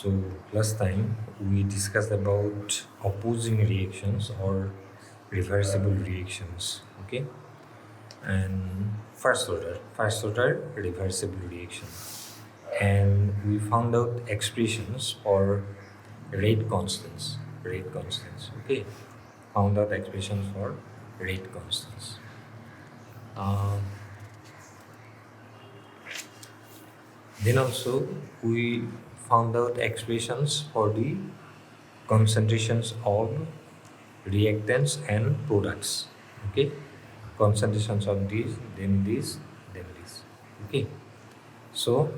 So last time we discussed about opposing reactions or reversible reactions. Okay, and first order reversible reaction, and we found out expressions for rate constants. Okay, found out expressions for rate constants. Um, then also we found out expressions for the concentrations of reactants and products. Okay, concentrations of these, then this, then this. Okay, so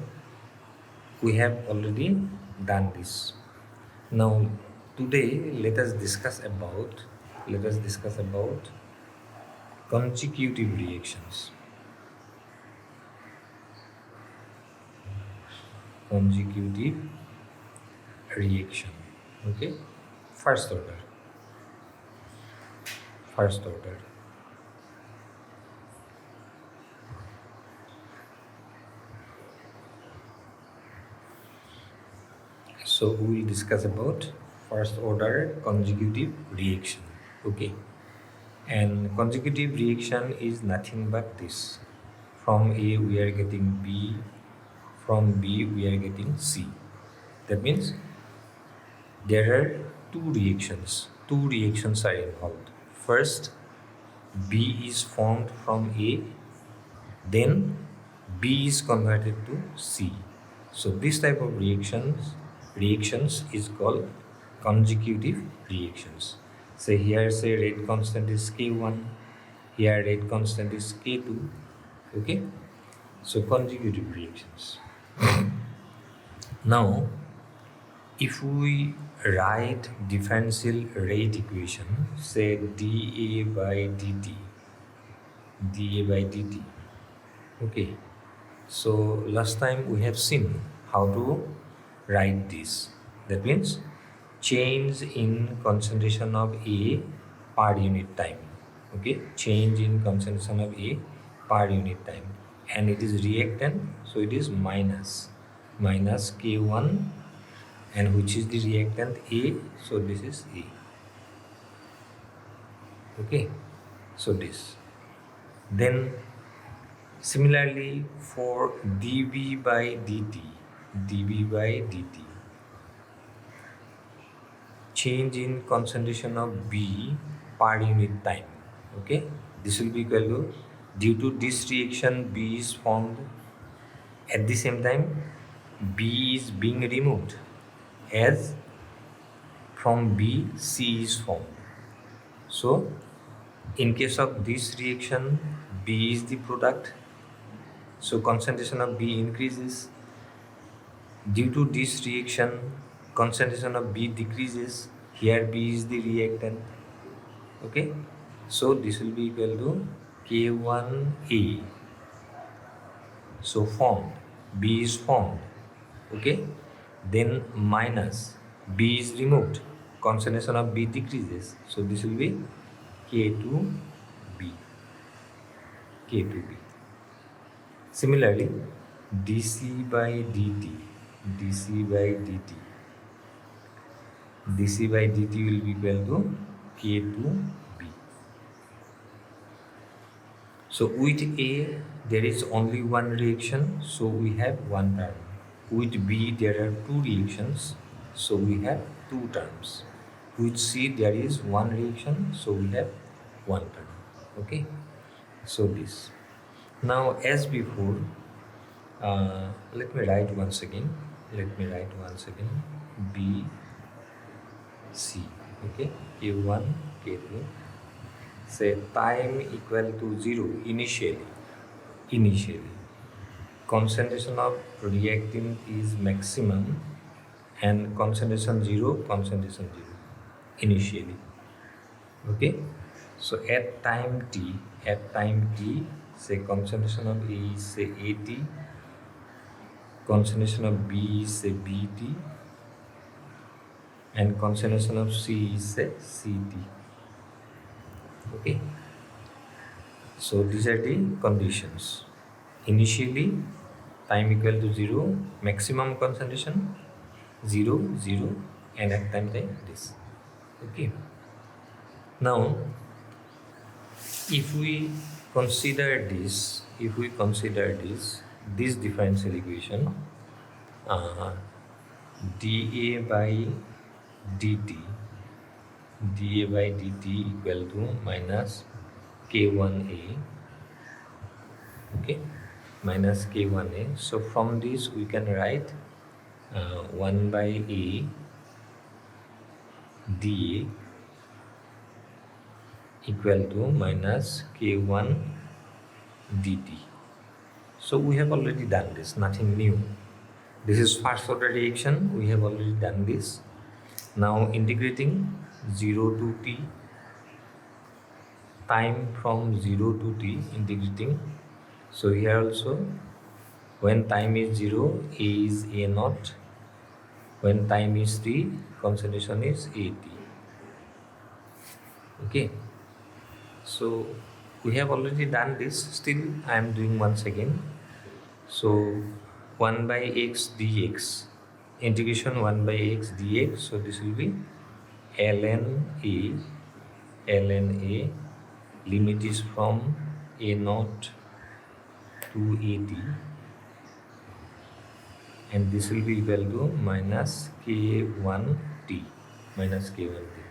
we have already done this. Now today let us discuss about consecutive reactions. Consecutive reaction. Okay, first order. First order. So we will discuss about first order consecutive reaction. Okay, and consecutive reaction is nothing but this. From A we are getting B, from B we are getting C. That means there are two reactions are involved. First, B is formed from A, then B is converted to C. So this type of reactions is called consecutive reactions. So here say rate constant is K1, here rate constant is K2. Okay, so consecutive reactions. Now if we write differential rate equation, say dA by dt. Okay, so last time we have seen how to write this. That means change in concentration of A per unit time. Okay, change in concentration of A per unit time, and it is reactant, so it is minus K1, and which is the reactant A, so this is A. Okay, so this. Then similarly for dB by dt, change in concentration of B per unit time. Okay, this will be equal to, due to this reaction B is formed, at the same time B is being removed, as from B C is formed. So in case of this reaction, B is the product, so concentration of B increases. Due to this reaction, concentration of B decreases, here B is the reactant. Okay, so this will be equal to K1A. So formed, B is formed. Okay, then minus B is removed, concentration of B decreases, so this will be K2B. K2B. Similarly, dC by dt will be equal to K2B. So with A there is only one reaction, so we have one term. With B there are two reactions, so we have two terms. With C there is one reaction, so we have one term. Okay, so this. Now as before, let me write once again. B, C. Okay, Q1, K2. Say time equal to 0 initially. Concentration of reactant is maximum, and concentration 0 initially. Okay, so at time t, say concentration of A is say AT, concentration of B is say BT, and concentration of C is say CT. Okay, so these are the conditions. Initially time equal to 0, maximum concentration, 0 0 and at time this. Okay, now if we consider this differential equation, uh, dA by dt equal to minus k1a, okay, minus k1a. So from this we can write 1 by a dA equal to minus k1 dt. So we have already done this, nothing new. This is first order reaction, we have already done this. Now integrating 0 to t, time from 0 to t, integrating. So here also, when time is 0, a is a naught. When time is t, concentration is at. Okay, so we have already done this, still I am doing once again. So 1 by x dx, integration 1 by x dx, so this will be ln a, limit is from a naught to at, and this will be equal to minus k1t, minus k1t.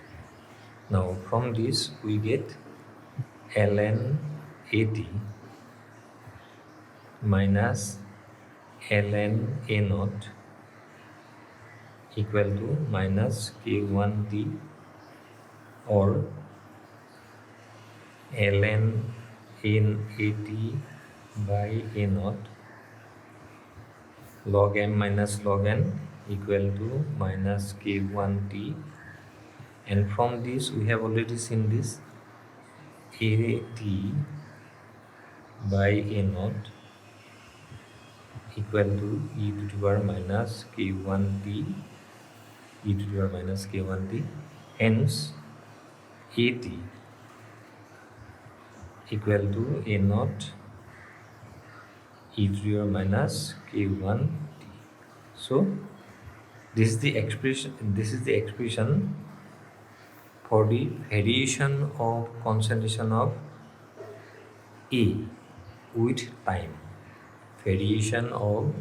Now from this we get ln at minus ln a naught equal to minus k1t, or ln in at by a naught log m minus log n equal to minus k1t. And from this we have already seen this, at by a naught equal to e to the power minus k1t, e to the power minus k1t. Hence at equal to a naught e to the power minus k1t. So this is the expression for the variation of concentration of A with time. Variation of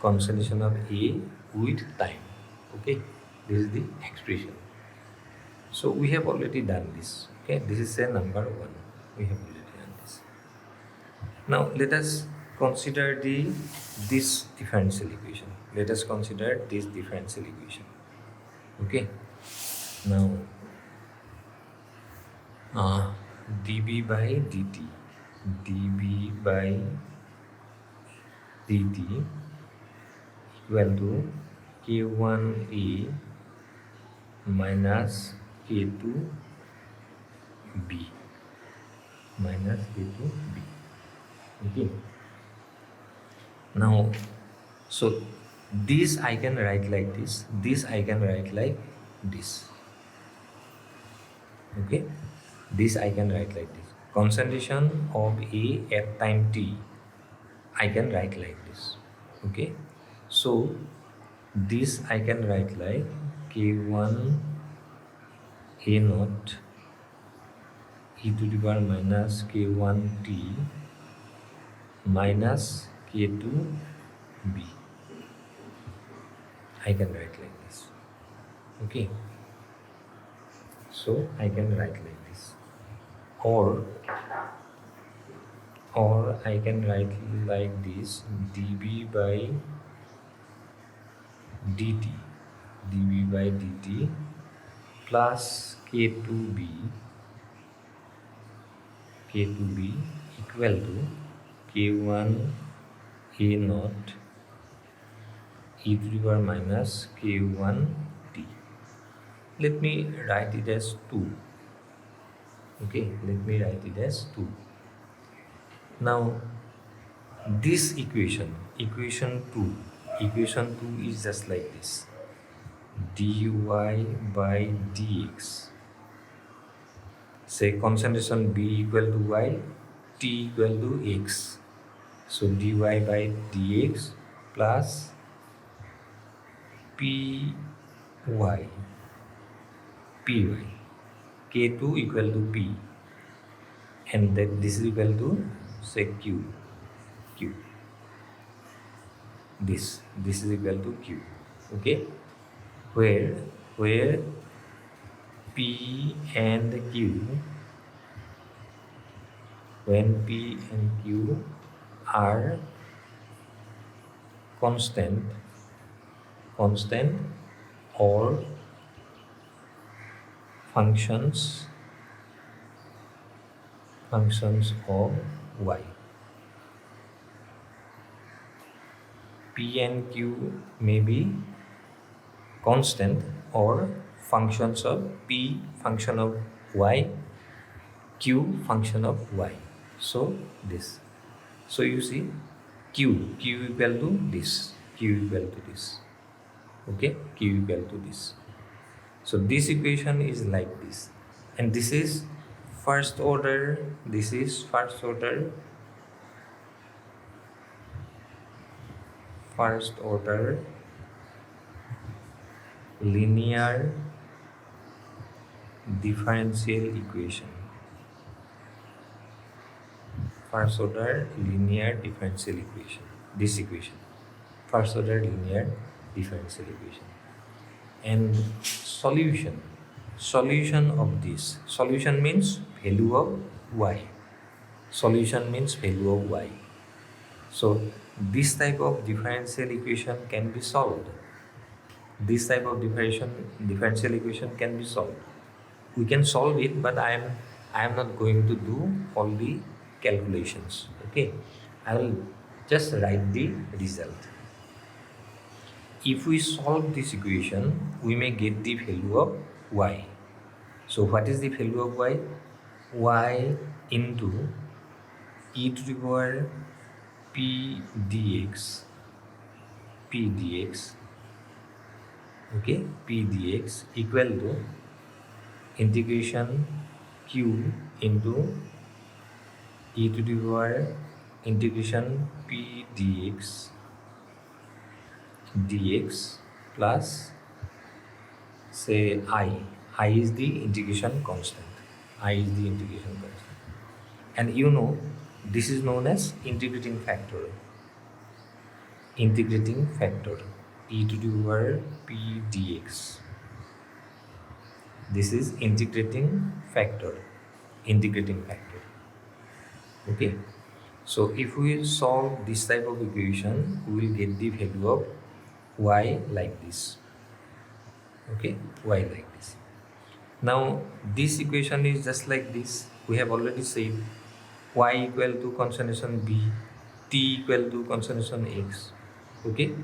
concentration of A with time. Okay, this is the expression. So we have already done this. Okay, this is say number 1. We have already done this. Now let us consider this differential equation. Let us consider this differential equation. Okay. Now dB by dt equal to k1a minus k2b minus k2b. Okay. Now, so this I can write like this. This I can write like this. Okay. This I can write like this. Concentration of A at time t, I can write like this. Okay. So this I can write like k1 a naught e to the power minus k1t minus k2b. I can write like this. Okay. So I can write like this, or I can write like this, dB by dt plus k2b equal to k1 a naught e to the power minus k1t. Let me write it as 2. Okay, let me write it as 2. Now this equation 2 is just like this, dy by dx. Say concentration B equal to y, t equal to x. So dy by dx plus py py k2 equal to p, and that this is equal to say q, this is equal to q. Okay, where p and q, when p and q are constant or functions of y. P and Q may be constant or functions of P function of y, Q function of y. So this. So you see Q equal to this, Q equal to this. Okay, Q equal to this. So this equation is like this, and this is first order, this is first order linear differential equation. First order linear differential equation. This equation. First order linear differential equation. And solution of this. Solution means value of y. Solution means value of y. So this type of differential equation can be solved. This type of differential equation can be solved. We can solve it, but I am not going to do all the calculations. Okay, I will just write the result. If we solve this equation, we may get the value of y. So what is the value of y? Y into e to the power p dx, okay, p dx equal to integration q into e to the power integration p dx plus say I is the integration constant, and you know this is known as integrating factor e to the power p dx. This is integrating factor. Okay, so if we solve this type of equation, we will get the value of y like this. Okay, y like this. Now this equation is just like this. We have already said y equal to consternation b, t equal to consternation x. Okay,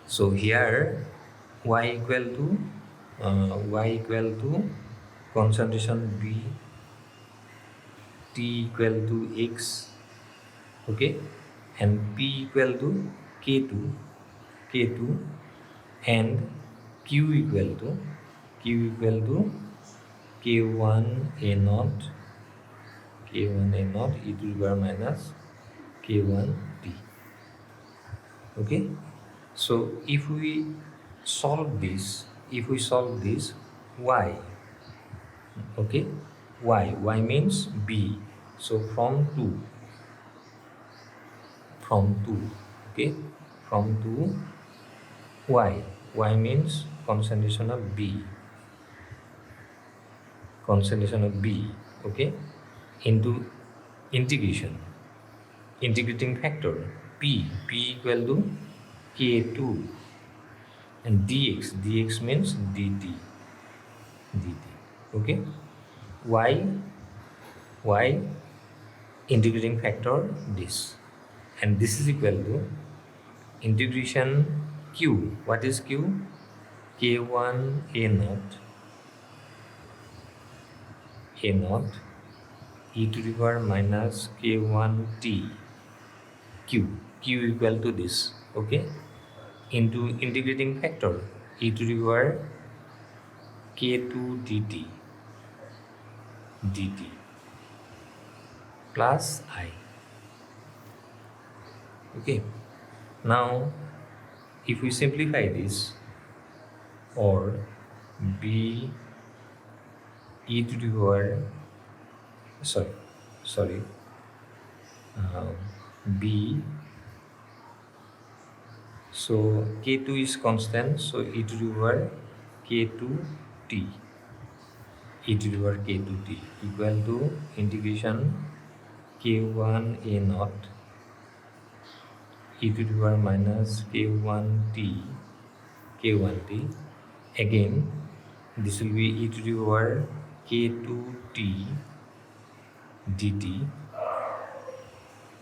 so here y equal to concentration b, t equal to x, okay, and p equal to k2, and q equal to k1 a naught e to the power minus k1 t. Okay, so if we solve this y, okay, y means b. So from 2, okay, from 2 y means concentration of b, okay, into integrating factor p equal to k2, and dx means dt, okay, y integrating factor this, and this is equal to integration q. What is q? k1 a naught e to the power minus k1 t, q equal to this, okay, into integrating factor e to the power k2 dt plus I. Okay, now if we simplify this, or b e to the power, sorry sorry uh, b, so k2 is constant, so e to the power k2t, e to the power k2t equal to integration k1 a naught e to the power minus k1t k1t. Again, this will be e to the power k2t dt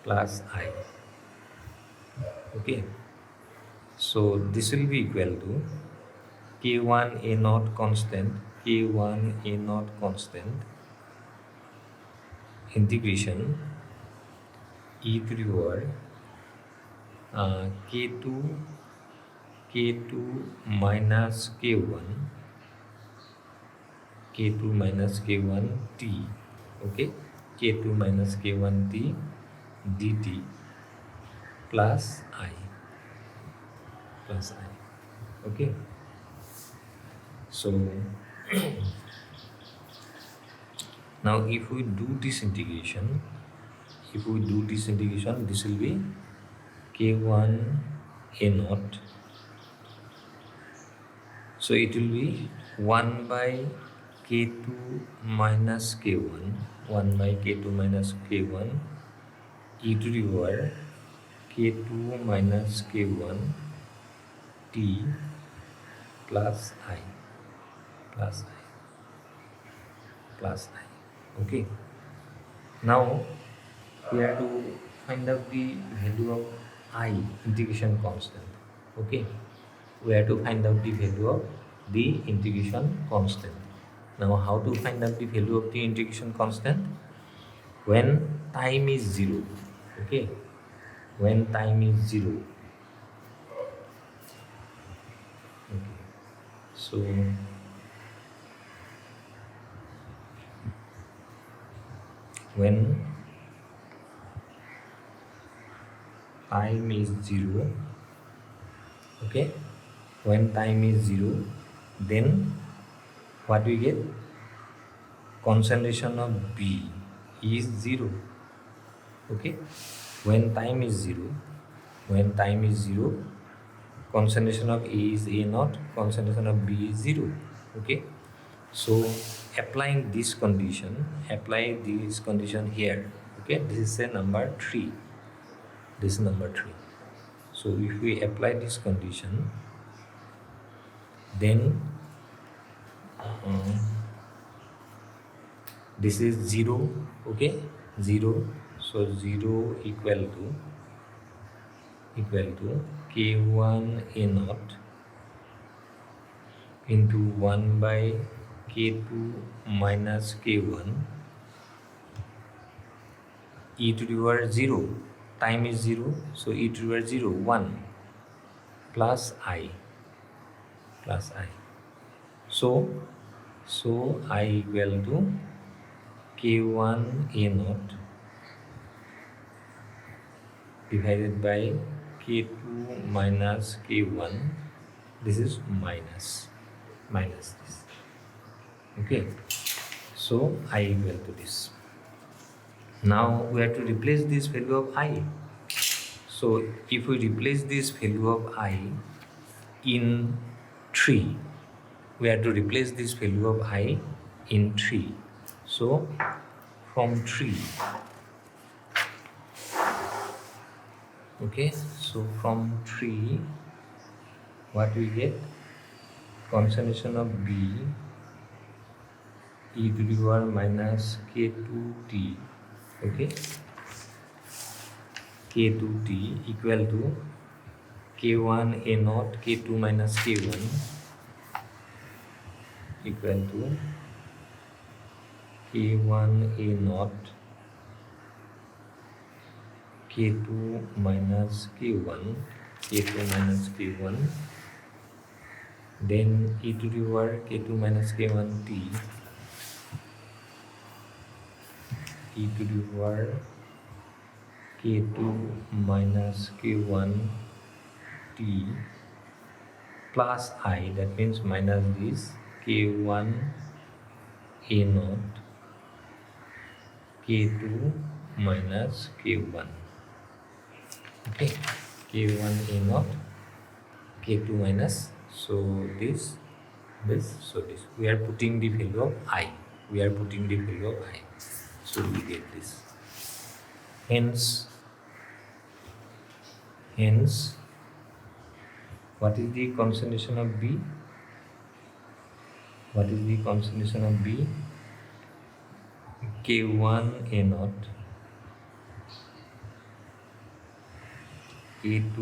plus I. Okay, so this will be equal to k1 a naught constant, k1 a naught constant integration e to the power k2 k2 minus k1 k2 minus k1 t. Okay, k2 minus k1 t dt plus I, plus I. Okay, so now if we do this integration, this will be k1 a naught, so it will be 1 by k2 minus k1, 1 by k2 minus k1 e to the power k2 minus k1 t plus I, plus I, plus I. Okay, now we have to find out the value of I, integration constant. Okay, we have to find out the value of the integration constant. Now how to find out the value of the integration constant? When time is 0. Okay, when time is 0. Okay, so when time is 0, okay, when time is 0, then what we get? Concentration of B is 0. Okay, when time is 0, when time is 0, concentration of A is A naught, concentration of B is 0. Okay, so applying this condition, apply this condition here. Okay, this is a number 3, this is number 3. So if we apply this condition, then this is 0. Okay, 0, so 0 equal to k1 a naught into 1 by k2 minus k1 e to the power 0, time is 0, so e to the power 0, 1 plus I, plus I. So I equal to k1 a naught divided by k2 minus k1, this is minus this. Okay, so I equal to this. Now we have to replace this value of I. So if we replace this value of I in 3, we have to replace this value of I in 3. So from 3, okay, so from 3 what we get? Concentration of B e to the power minus k2t. Okay, k2t equal to k1 a naught, k2 minus k1 equal to k1 a naught, k2 minus k1, k2 minus k1, then e to the power k2 minus k1t e to the power k2 minus k1t plus I, that means minus this k1 a naught k2 minus k1. Okay, k1 a naught k2 minus, so this, so this, we are putting the value of I, so we get this. Hence what is the concentration of B? K1 a naught k2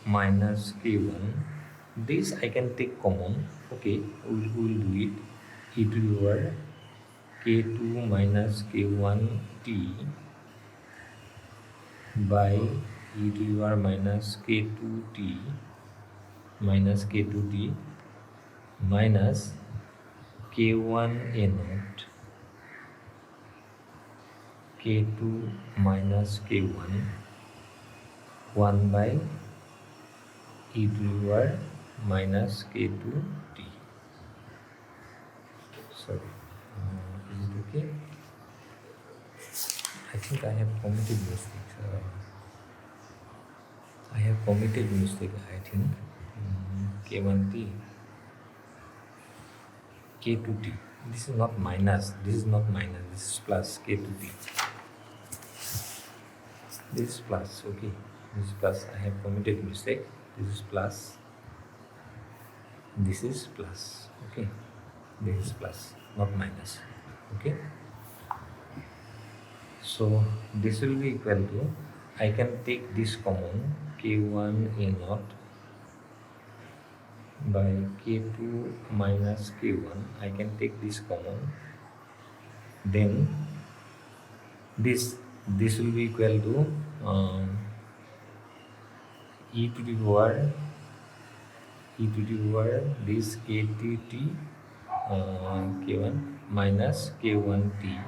minus k1. This I can take common. Okay, we'll do it. E to the power k2 minus k1 t by e to the power minus k2 t minus k2t minus k1 a naught k2 minus k1 1 by e to the power minus k2t. Sorry, is it okay? I think I have committed mistakes. I think k1t k2t. This is not minus, this is plus k2t. This is plus, okay. This is plus. I have committed mistake. This is plus. This is plus. Okay. This is plus, not minus. Okay. So this will be equal to, I can take this common, k1 a naught by k2 minus k1. I can take this common. Then this will be equal to e to the power this k2t k1 minus k1t.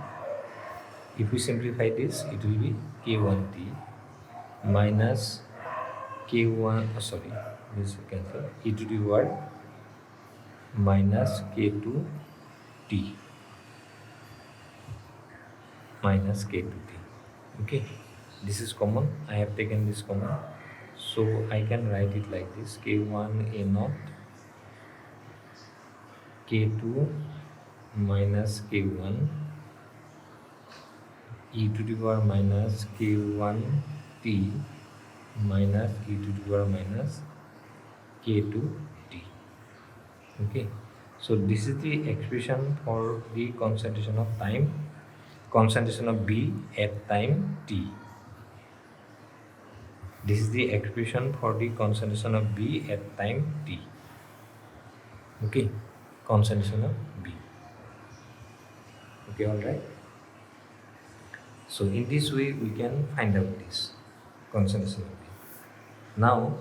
If we simplify this, it will be k1t minus k1, this cancel, e to the power minus k2t minus k2t. Okay, this is common. I have taken this common, so I can write it like this: k1 a naught k2 minus k1 e to the power minus k1t minus e to the power minus k2t. Okay, so this is the expression for the concentration of B at time t. This is the expression for the concentration of B at time t. Okay, concentration of B. Okay, all right. So in this way we can find out this concentration of B. Now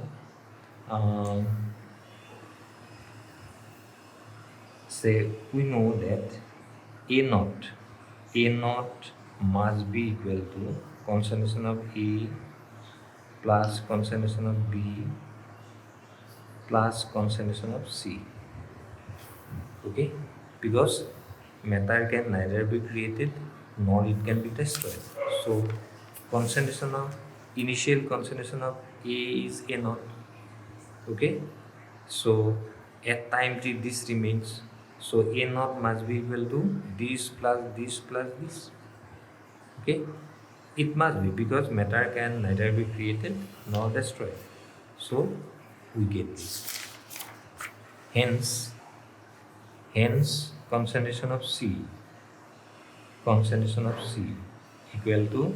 say we know that A naught must be equal to concentration of A plus concentration of B plus concentration of C. Okay, because matter can neither be created nor it can be destroyed. So initial concentration of A is A naught. Okay, so at time t this remains, so A naught must be equal to this plus this plus this. Okay, it must be, because matter can neither be created nor destroyed. So we get this. Hence concentration of C equal to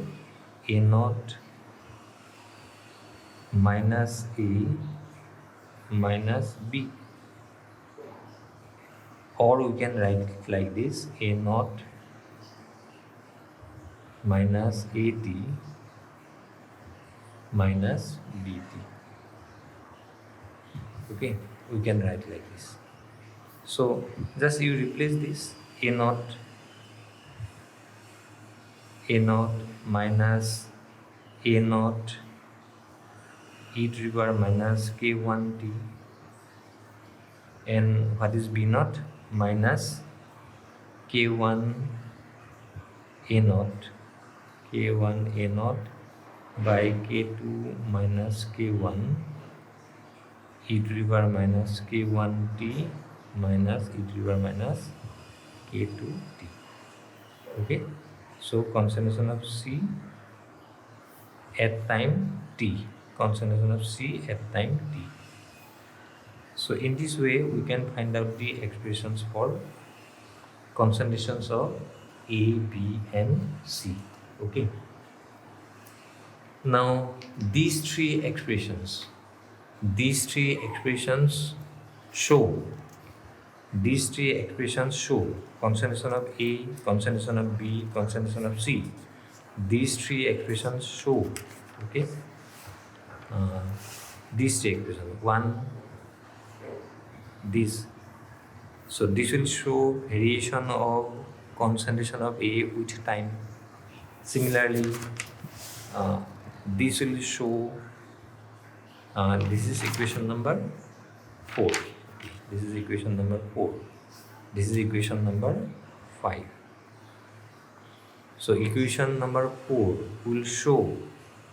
A naught minus A minus B, or we can write it like this: A naught minus AT minus BT. Okay, we can write like this. So just you replace this: A naught minus A naught e to the power minus k1t And what is B naught? Minus K1 A naught, K1 A naught by K2 minus K1 e to the power minus K1t minus e to the power minus K2t. Okay, so concentration of C at time t, concentration of C at time t. So in this way we can find out the expressions for concentrations of A, B and C. Okay, now these three expressions show concentration of A, concentration of B, concentration of C. These three expressions show, okay, uh, these three expressions. One, this. So this will show variation of concentration of A with time. Similarly, uh, this will show. This is equation number 4. This is equation number 4. This is equation number 5. So equation number 4 will show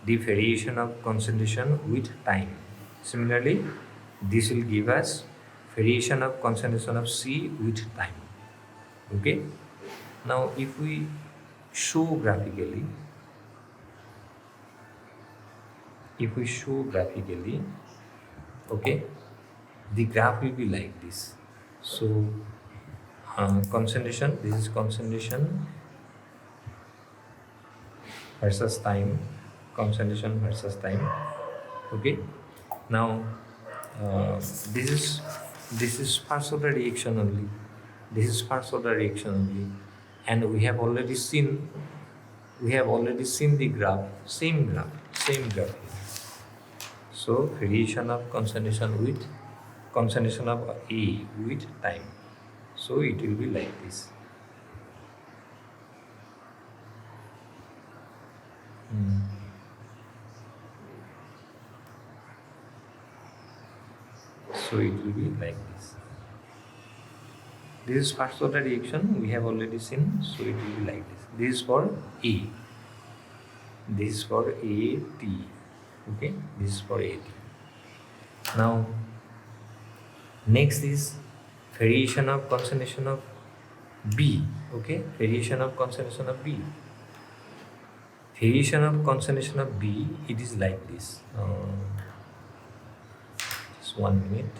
the variation of concentration with time. Similarly, this will give us variation of concentration of C with time. Okay. Now if we show graphically, okay, the graph will be like this. So concentration, this is concentration versus time, concentration versus time. Okay, now this is first order reaction only, and we have already seen the graph, same graph here. So variation of concentration of A with time, so it will be like this. So it will be like this. This is first order reaction, we have already seen, so it will be like this. This is for A. This is for AT. Okay, this is for AT. Now, next is variation of concentration of B. Okay, variation of concentration of B. Variation of concentration of B, it is like this. Just 1 minute.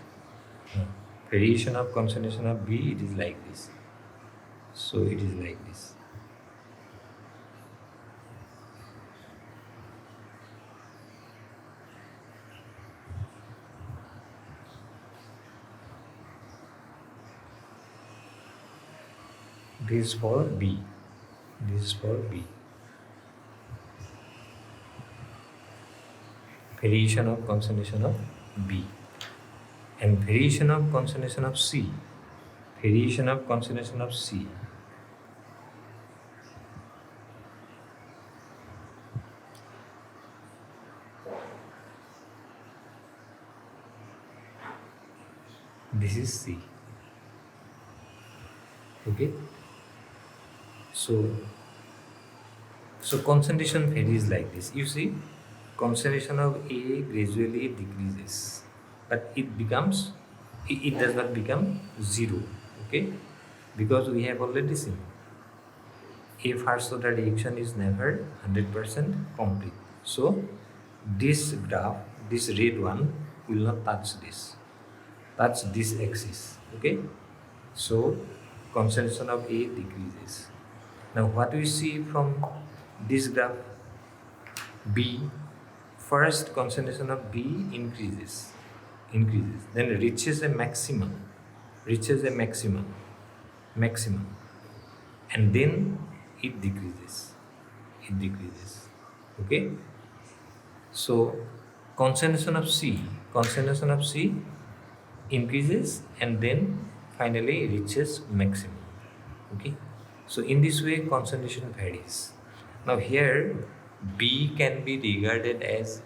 Variation of concentration of B, it is like this. So it is like this. This is for B. This is for B. Variation of concentration of B. And variation of concentration of C. Variation of concentration of C. This is C. Okay. So concentration varies like this. You see, concentration of A gradually decreases, but it does not become 0. Okay, because we have already seen a first order reaction is never 100% complete. So this graph, this red one, will not touch this axis. Okay, so concentration of A decreases. Now what we see from this graph, B, first concentration of B increases, then reaches a maximum, and then it decreases. Okay, so concentration of C increases and then finally reaches maximum. Okay, so in this way concentration varies. Now here B can be regarded as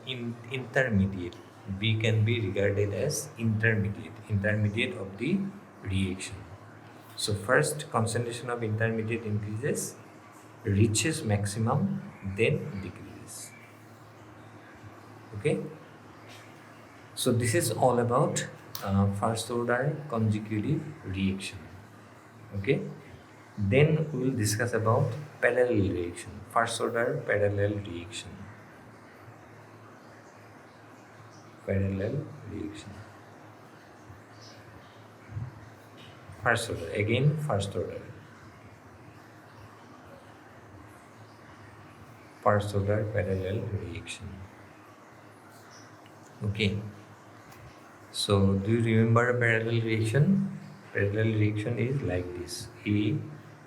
intermediate. B can be regarded as intermediate of the reaction. So first concentration of intermediate increases, reaches maximum, then decreases. Okay. So this is all about first order consecutive reaction. Okay. Then we will discuss about parallel reaction. First order parallel reaction. Parallel reaction. First order, again first order. First order parallel reaction. Okay. So do you remember a parallel reaction? Parallel reaction is like this.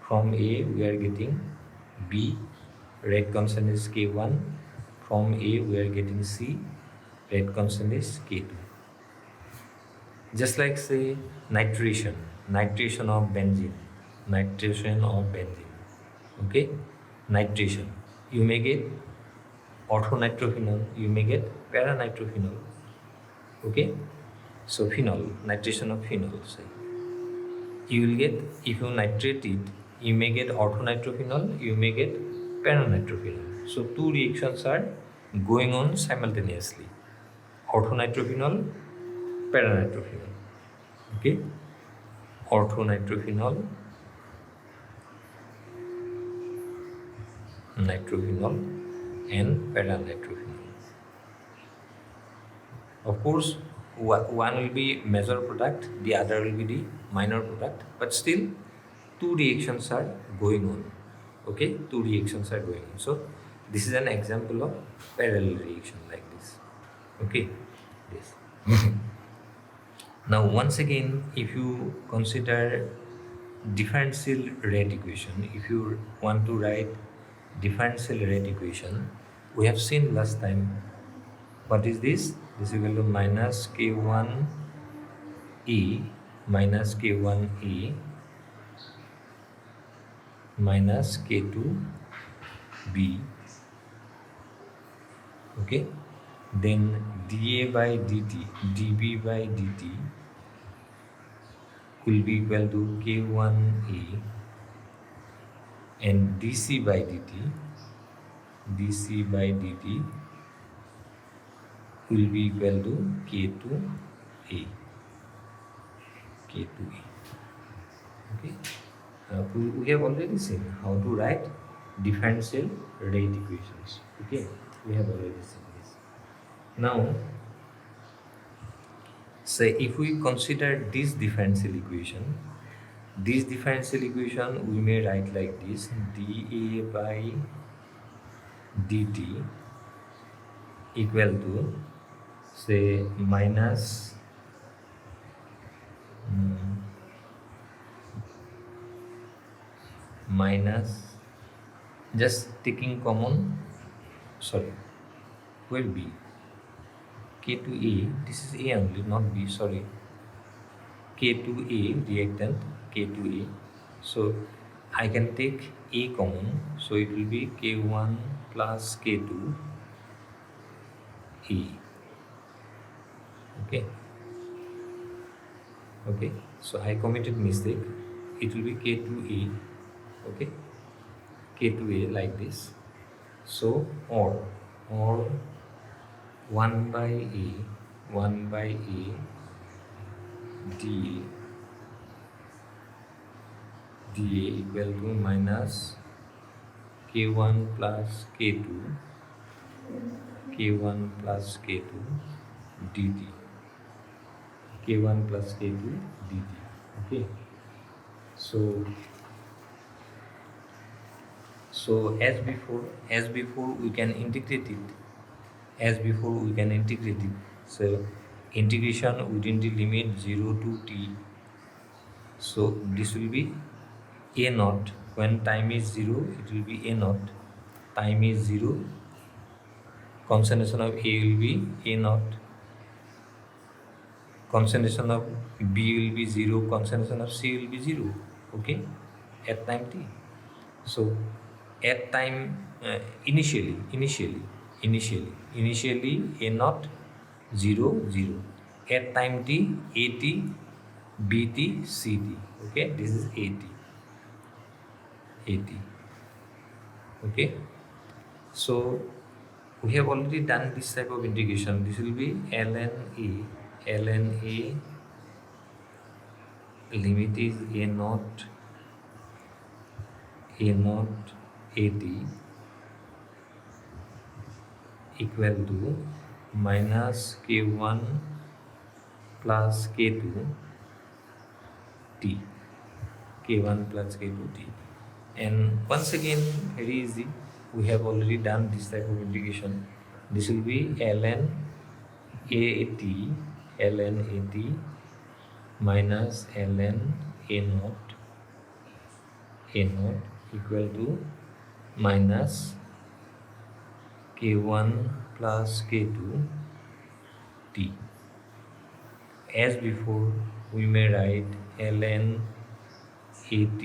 From A we are getting B, rate constant is K1. From A we are getting C, rate constant is K2. Just like say nitration of benzene, okay, nitration. You may get orthonitrophenol, you may get paranitrophenol, okay. So phenol, nitration of phenol, say. You will get, if you nitrate it, you may get orthonitrophenol, you may get paranitrophenol. So two reactions are going on simultaneously. Orthonitrophenol, paranitrophenol. Okay, orthonitrophenol, nitrophenol, and paranitrophenol. Of course, one will be major product, the other will be the minor product, but still two reactions are going on. Okay, two reactions are going on. So this is an example of parallel reaction like this. Okay, this. Now once again, if you consider differential rate equation, if you want to write differential rate equation, we have seen last time. What is this? This is equal to minus K1 E minus K1 E minus K2 B. Okay, then dA by dt, dB by dt will be equal to K1A, and dC by dt will be equal to K2A. Okay, we have already seen how to write differential rate equations. Okay, we have already seen this. Now say if we consider this differential equation we may write like this: dA by dt equal to, say, minus just taking common, sorry, where B, K2A, this is A only, not B, sorry, K2A, reactant K2A. So I can take A common, so it will be K1 plus K2 A. Okay, so I committed mistake. It will be K2A. Okay, K2A like this. So or 1 by A dA equal to minus K1 plus K2 dt. K1 plus K2 dt. Okay, so as before we can integrate it. So integration within the limit 0 to t. So this will be A naught. When time is 0, it will be A naught. Time is 0. Concentration of A will be A naught. Concentration of B will be 0. Concentration of C will be 0. Okay, at time t. So at time initially A naught 0 0. At time t, at, bt, ct. Okay, this is at. Okay, so we have already done this type of integration. This will be ln a limit is a naught at equal to minus k1 plus k2 t, k1 plus k2 t. And once again, very easy, we have already done this type of integration. This will be ln at minus ln a naught equal to minus k1 plus k2 t. As before, we may write ln at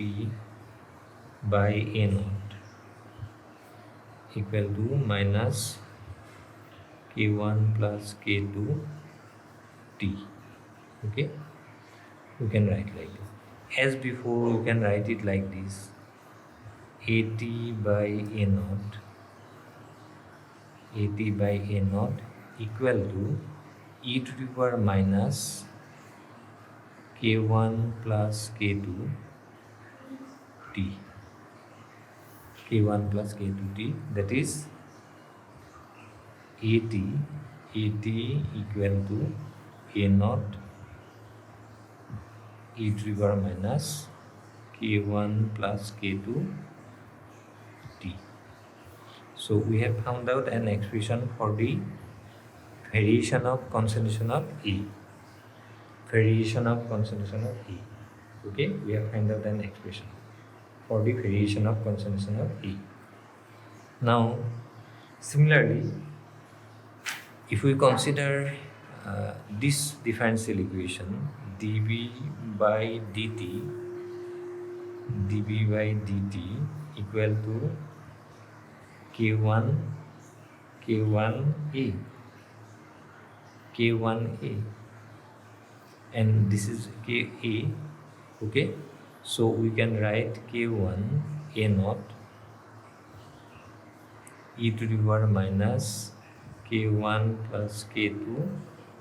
by a naught equal to minus k1 plus k2 t. Okay, you can write like this. As before, you can write it like this: at by a naught equal to e to the power minus k1 plus k2 t, k1 plus k2 t, that is at equal to a naught e to the power minus k1 plus k2 t. So we have found out an expression for the variation of concentration of A. Variation of concentration of A. Okay, we have found out an expression for the variation of concentration of A. Now, similarly, if we consider this differential equation dB by dt equal to k1 k1a, and this is ka. Okay, so we can write k1 a naught e to the power minus k1 plus k2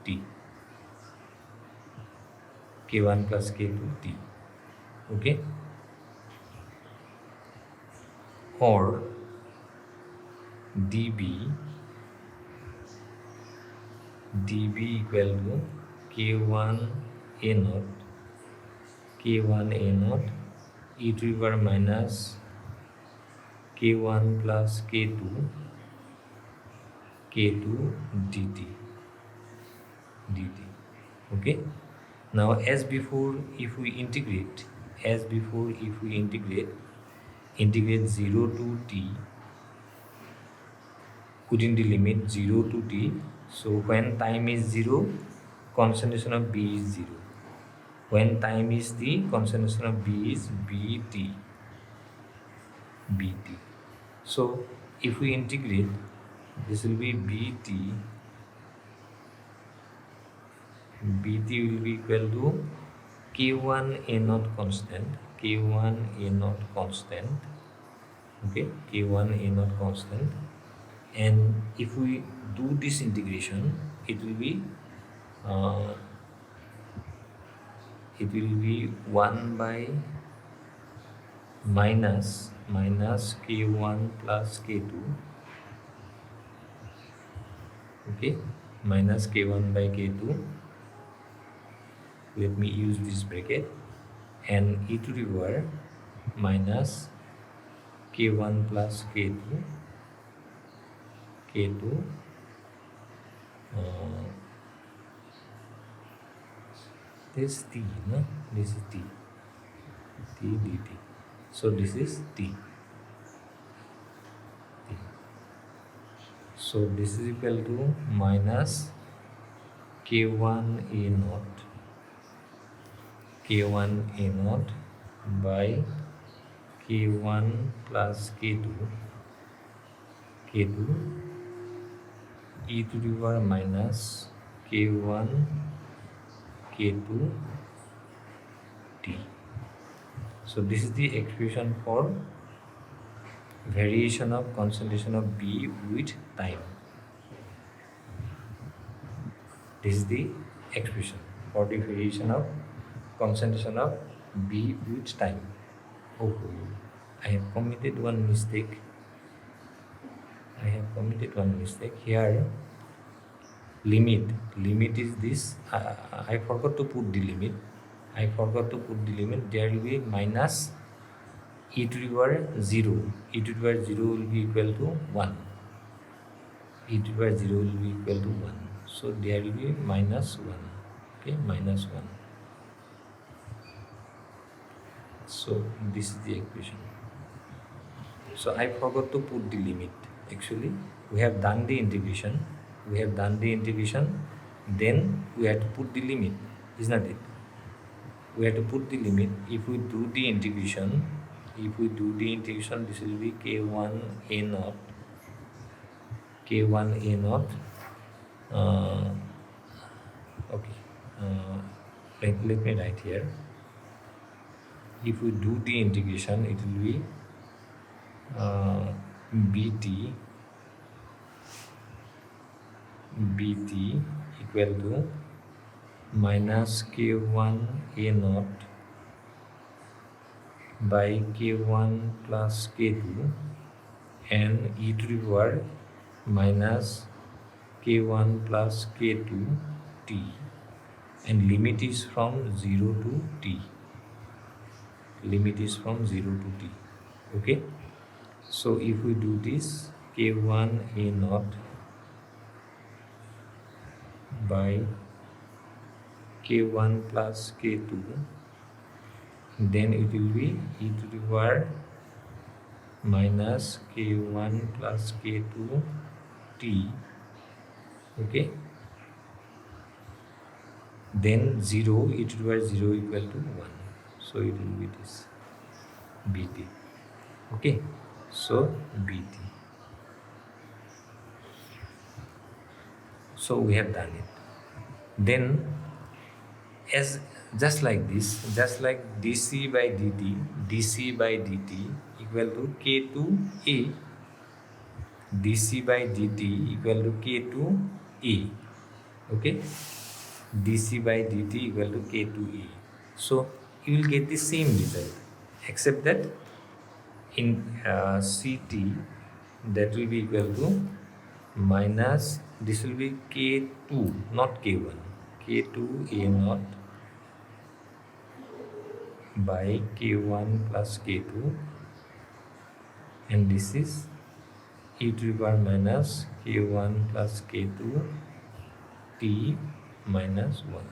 t, k1 plus k2 t. Okay, or dB equal to k1 a naught e to the power minus k1 plus k2 dt. Okay, now as before, if we integrate integrate 0 to t within the limit 0 to t. So when time is 0, concentration of B is 0. When time is t, concentration of B is bt. So if we integrate, this will be bt will be equal to k1 a naught constant, okay, k1 a naught constant. And if we do this integration, it will be 1 by minus k1 plus k2, okay, minus k1 by k2, let me use this bracket, and e to the power minus k1 plus k2 this t, no, this is t dt. So this is t. So this is equal to minus k1 a naught by k1 plus k2 e to the power minus k1 k2 t. So this is the expression for variation of concentration of B with time. This is the expression for the variation of concentration of B with time. Oh, I have committed one mistake. Here. Limit is this. I forgot to put the limit. There will be minus e to the power 0. E to the power 0 will be equal to 1. So there will be minus 1. Okay, minus 1. So this is the equation. So I forgot to put the limit. Actually, we have done the integration. Then we have to put the limit, is not it? We have to put the limit. If we do the integration, this will be k1 a naught. Okay. Let me write here. If we do the integration, it will be bt equal to minus k1 a naught by k1 plus k2 and e to the power minus k1 plus k2 t, and limit is from 0 to t. Okay, so if we do this, k1 a naught by k1 plus k2, then it will be e to the power minus k1 plus k2 t. Okay, then 0, e to the power 0 equal to 1. So it will be this bt. Okay, so bt. So we have done it. Then as just like dc by dt equal to k2a. dc by dt equal to k2a. Okay, dc by dt equal to k2a. So you will get the same result, except that in ct that will be equal to minus, this will be k2, not k1, k2 a naught by k1 plus k2, and this is e to the power minus k1 plus k2 t minus 1.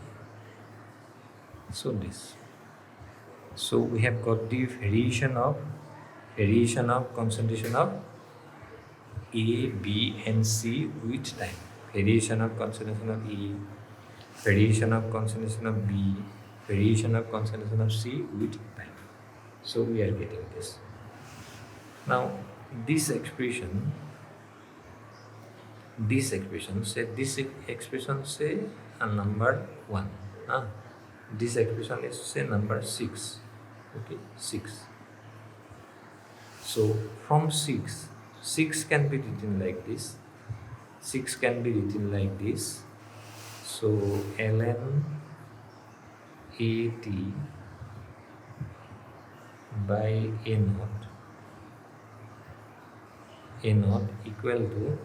So this. So we have got the variation of concentration of A, B and C with time. Variation of concentration of A, variation of concentration of B, variation of concentration of C with time. So we are getting this. Now this expression say a number 1. This expression is say number 6. Okay, 6. So from 6 can be written like this. So ln at by a naught equal to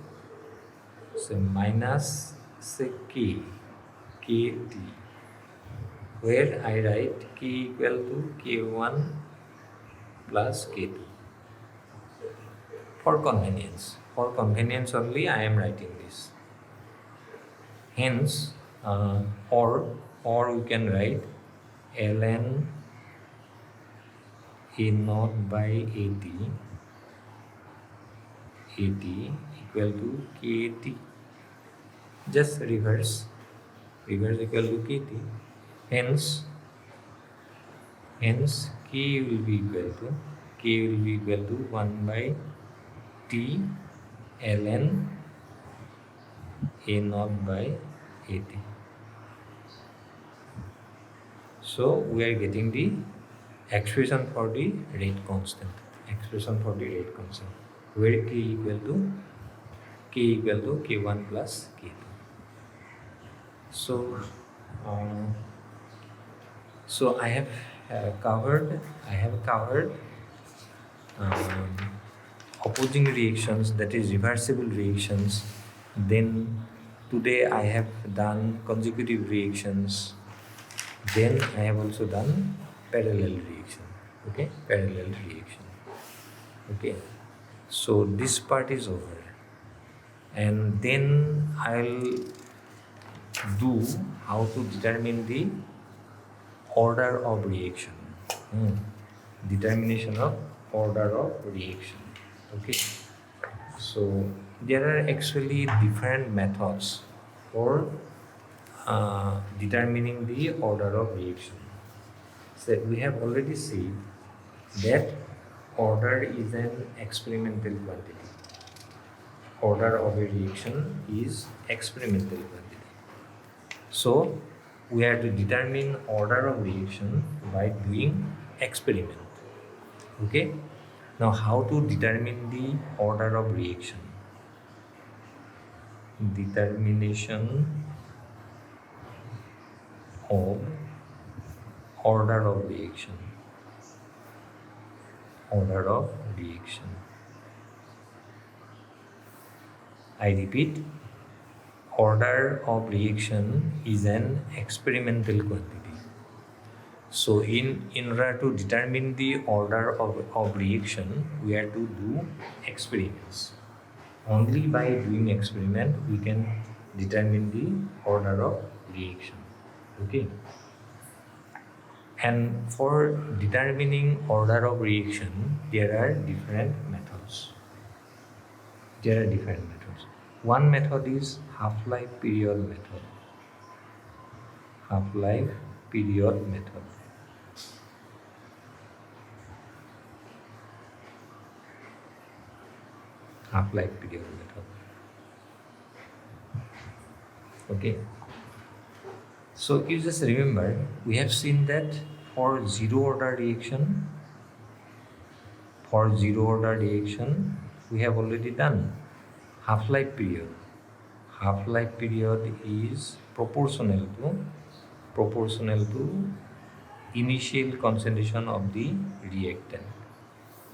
say minus say kt, where I write k equal to k1 plus k2. For convenience only I am writing this. Hence, or we can write ln a naught by at equal to kt. Just reverse equal to kt. Hence k will be equal to 1 by t ln a naught by AT. So we are getting the expression for the rate constant. Expression for the rate constant, where k equal to k1 plus k2. So, um, so I have covered um, opposing reactions, that is reversible reactions. Then today I have done consecutive reactions. Then I have also done parallel reaction. Okay, parallel reaction. Okay, so this part is over, and then I'll do how to determine the order of reaction. Hmm. Determination of order of reaction. Okay, so there are actually different methods for determining the order of reaction. So we have already seen that order is an experimental quantity. Order of a reaction is experimental quantity. So we have to determine order of reaction by doing experiment. Okay. Now how to determine the order of reaction? Determination of order of reaction. Order of reaction. I repeat, order of reaction is an experimental quantity. So in order to determine the order of reaction, we have to do experiments. Only by doing experiment we can determine the order of reaction. Okay. And for determining order of reaction, there are different methods. One method is half-life period method. Half-life period method. Half-life period method. Okay. So you just remember, we have seen that for zero order reaction, we have already done half-life period. Half-life period is proportional to initial concentration of the reactant.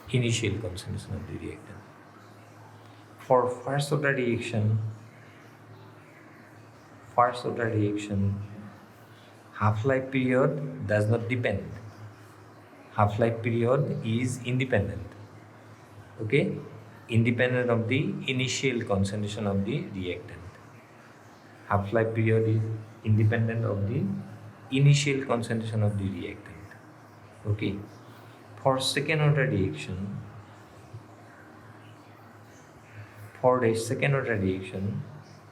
Initial concentration of the reactant. For first order reaction, half-life period does not depend. Half-life period is independent. Okay? Independent of the initial concentration of the reactant. Half-life period is independent of the initial concentration of the reactant. Okay? For second order reaction,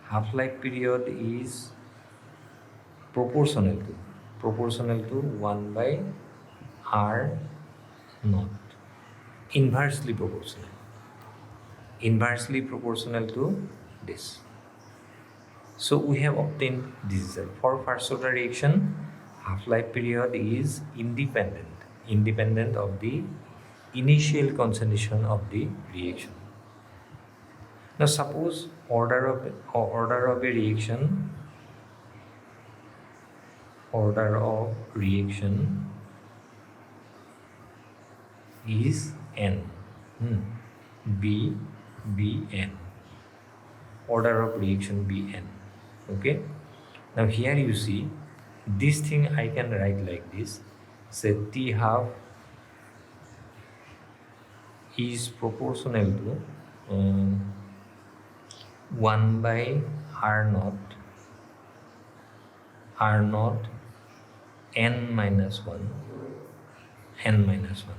half-life period is proportional to 1 by R naught. Inversely proportional to this. So we have obtained this result. For first order reaction, half-life period is independent of the initial concentration of the reaction. Now suppose order of a reaction is n. Bn. Order of reaction Bn. Okay. Now here you see this thing I can write like this. Say T half is proportional to 1 by R naught n minus 1,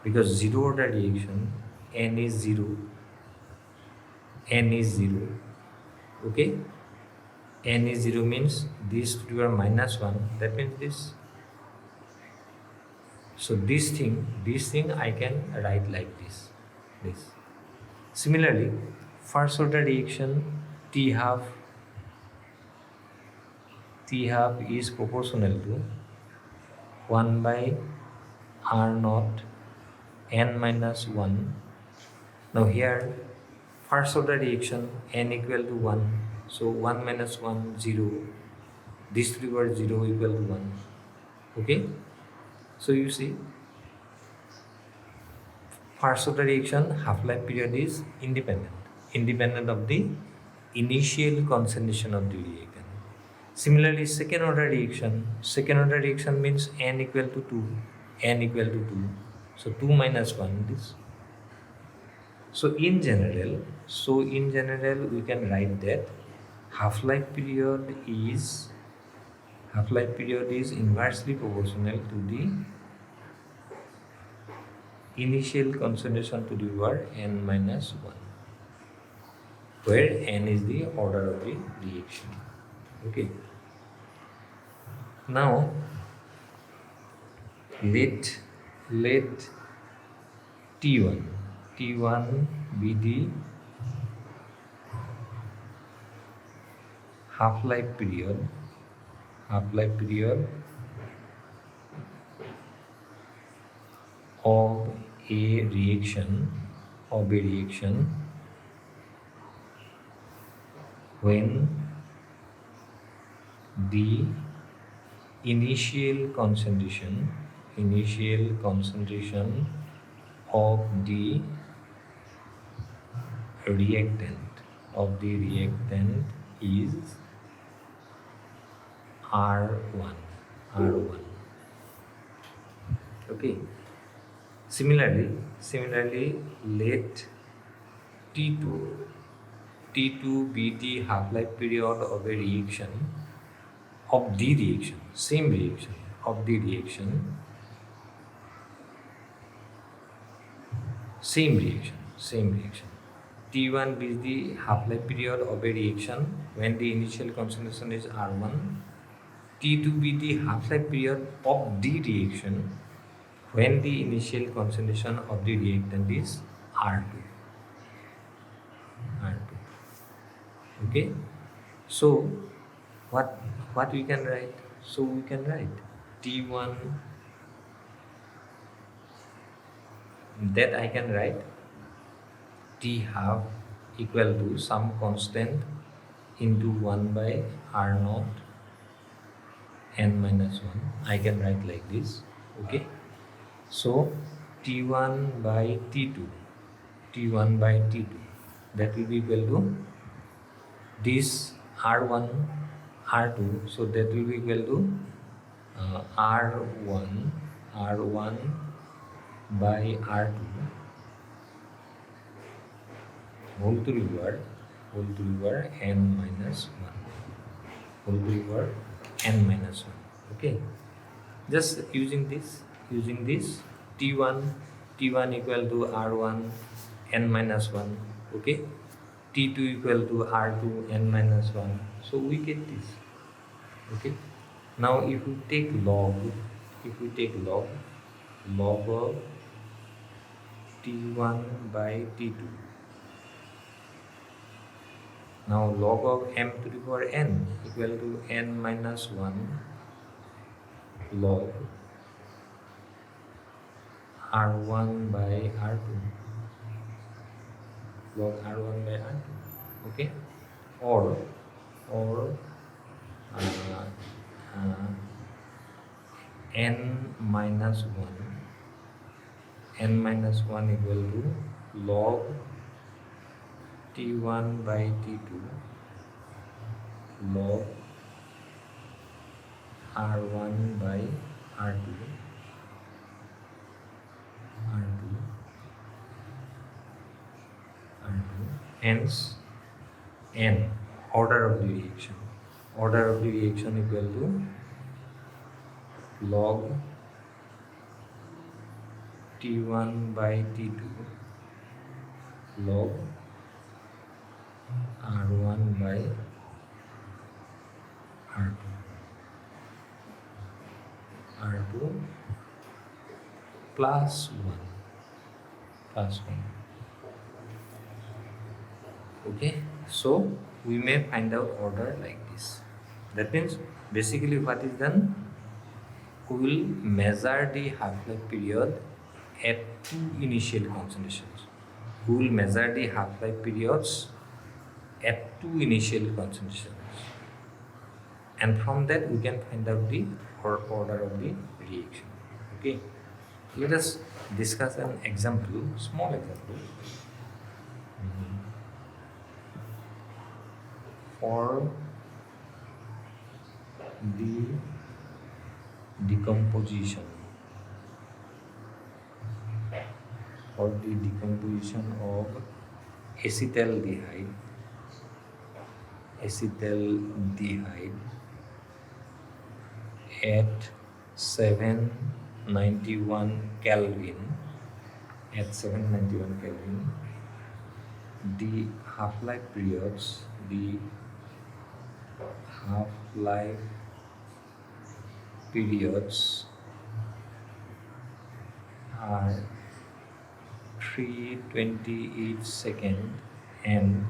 because zero order reaction n is 0. Okay, n is 0 means this to your minus 1, that means this. So this thing I can write like this. Similarly, first order reaction T half T half is proportional to 1 by R naught n minus 1. Now here first order reaction n equal to 1. So 1 minus 1 0. This three were 0 equal to 1. Okay. So you see first order reaction half-life period is independent of the initial concentration of the reactant. Similarly, second order reaction means n equal to 2, n equal to 2. So 2 minus 1 this. So in general, we can write that half-life period is inversely proportional to the initial concentration to the power n minus 1, where n is the order of the reaction. Okay. Now let T1 be the half-life period of a reaction when the initial concentration of the reactant is R1. Okay. Similarly, let T2 be the half-life period of a reaction of the reaction, same reaction of the reaction, same reaction. T1 is the half-life period of a reaction when the initial concentration is R1. T2 be the half-life period of the reaction when the initial concentration of the reactant is R2. Okay. So what we can write? So we can write T1, that I can write T half equal to some constant into 1 by R naught n minus 1. I can write like this. Okay. So T1 by T2, that will be equal to this R1, R2. So that will be equal to R1 by R2 whole to the power n minus 1. Okay. Just using this T1 equal to R1 n minus 1. Okay. T2 equal to R2 n minus 1. So we get this. Okay. Now if we take log of T1 by T2. Now log of m to the power n equal to n minus 1 log R1 by R2. Okay. Or n minus 1 equal to log T1 by T2 log R1 by R2. Hence n order of the reaction equal to log T1 by T2 log R1 by R2 plus 1. Okay, so we may find out order like this. That means Basically what is done, we will measure the half-life period at two initial concentrations. We will measure the half-life periods at two initial concentrations, and from that we can find out the order of the reaction. Okay, let us discuss an example, small example. For the decomposition, of acetaldehyde at 791 Kelvin, the half-life periods are 328 seconds and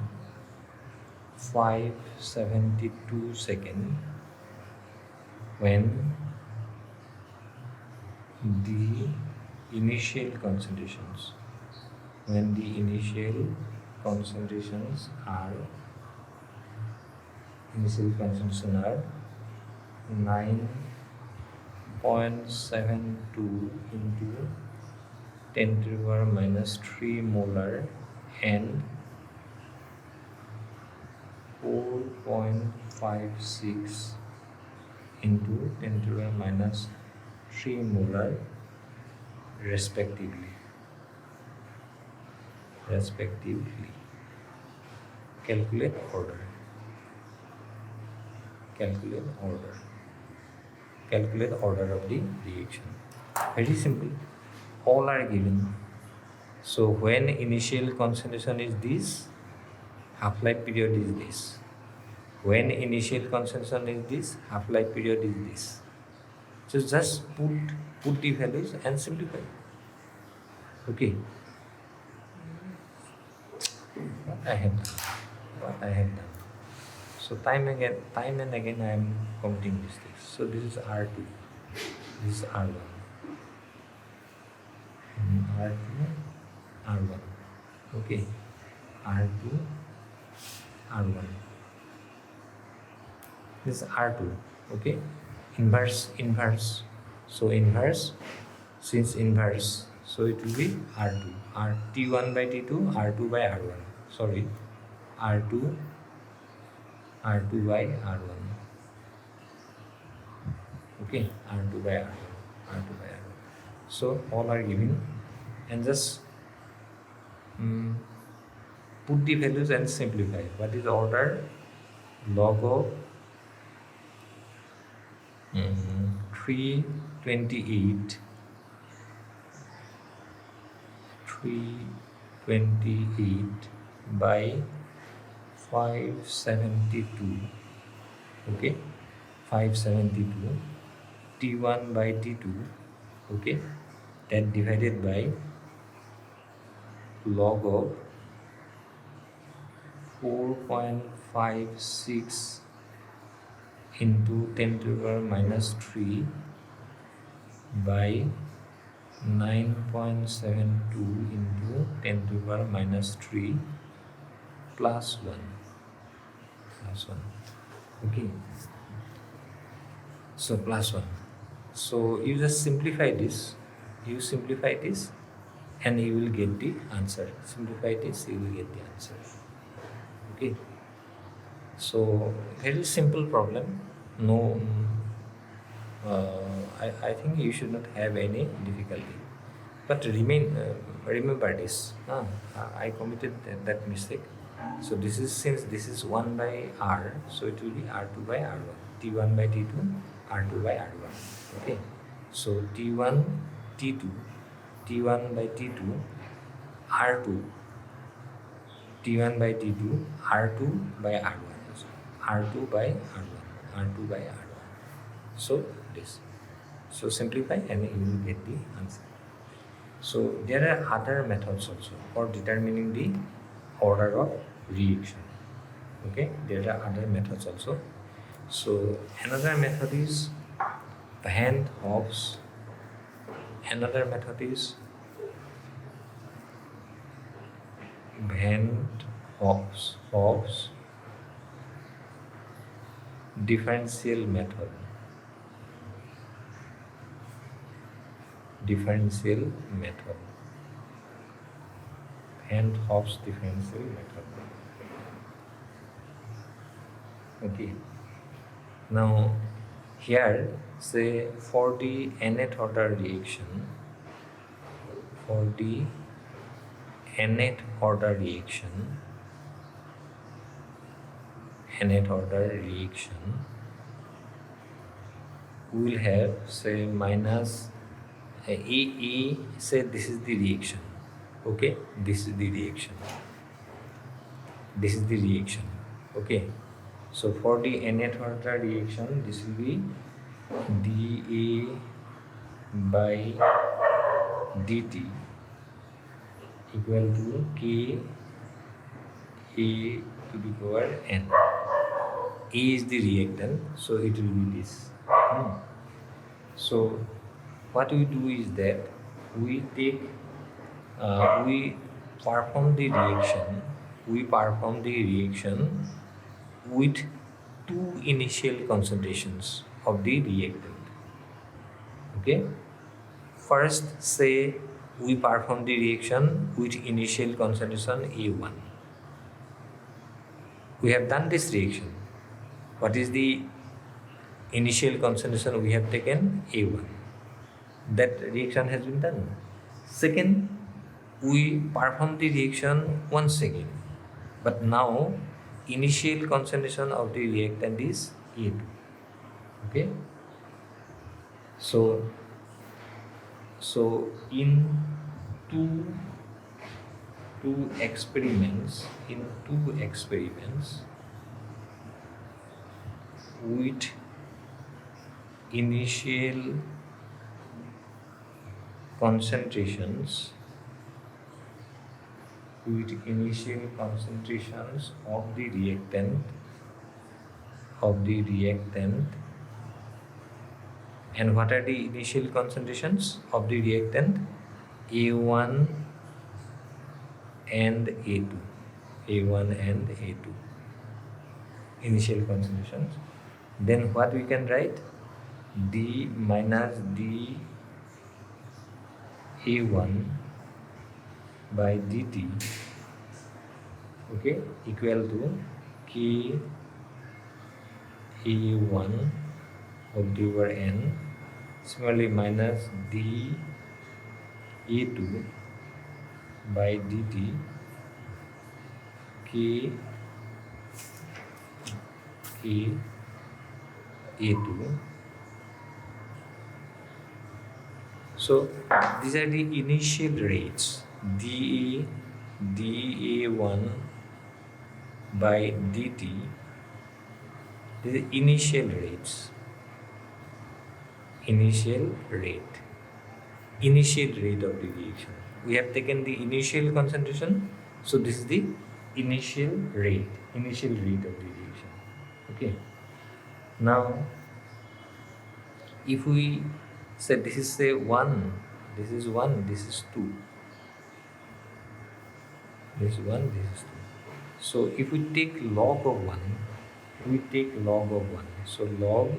572 seconds when the initial concentrations are 9.72 into 10 to the power minus 3 molar and 4.56 into 10 to the power minus 3 molar respectively. Calculate order. Calculate order of the reaction. Very simple. All are given. So when initial concentration is this, half-life period is this. When initial concentration is this, half-life period is this. So just put the values and simplify. Okay. What I have done. So time and again I am counting these things. So this is R2, this is R1, R1. Okay, R2, R1. This is R2. Okay, inverse. So inverse, since inverse, so it will be R2, T1 by T2, R2 by R1. Sorry, R2 by R1. Okay, R2 by R1. So all are given, and just put the values and simplify. What is the order? Log of 328 by 572. Okay, 572 T1 by T2. Okay, that divided by log of 4.56 into 10 to the power minus 3 by 9.72 into 10 to the power minus 3 plus 1. Okay, so plus 1. So you just simplify this. And you will get the answer. Simplify this, you will get the answer. Okay, so very simple problem. No, I think you should not have any difficulty. But remember this. I committed that mistake. So this is, since this is 1 by R, so it will be R2 by R1. T1 by T2, R2 by R1. Okay, so T1 by T2, R2, T1 by T2, R2 by R1. So R2 by R1. So this. So simplify and you will get the answer. So there are other methods also for determining the order of reaction. Okay, there are other methods also. So another method is Van Hoff's. Another method is Van Hoff's differential method. Differential method. Van Hoff's differential method. Okay. Now here say for the nth order reaction, for the nth order reaction, nth order reaction, we will have say minus A, say this is the reaction. Okay, this is the reaction. This is the reaction. Okay, so for the nth order reaction, this will be dA by dt equal to K A to the power n. A is the reactant, so it will be this. So what we do is that we take we perform the reaction. We perform the reaction with two initial concentrations of the reactant. Okay. First, say we perform the reaction with initial concentration A1. We have done this reaction. What is the initial concentration we have taken? A1. That reaction has been done. Second, we perform the reaction once again. But now, initial concentration of the reactant is A2. Okay. So in two experiments, with initial concentrations of the reactant, and what are the initial concentrations of the reactant? A1 and A2. Initial concentrations. Then what we can write? D minus d A1 by dt, okay, equal to K A1 whole over n. Similarly, minus d A2 by dt K A2. So these are the initial rates. dA1 by dt. This is initial rates. Initial rate of the reaction. We have taken the initial concentration, so this is the initial rate of the reaction. Okay. Now, if we say this is say 1, this is 1, this is 2. This is 1, this is 2. So if we take log of 1, so log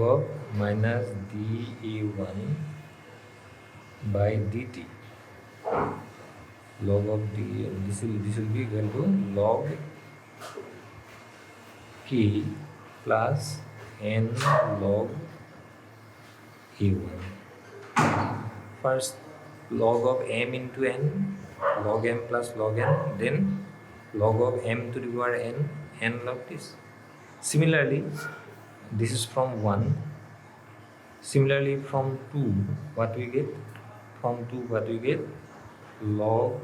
of minus dA1 by dt, log of this will be equal to log K plus n log A1. First, log of m into n, log m plus log n, then log of m to the power n log this. Similarly, this is from 1. Similarly, from 2, what we get? Log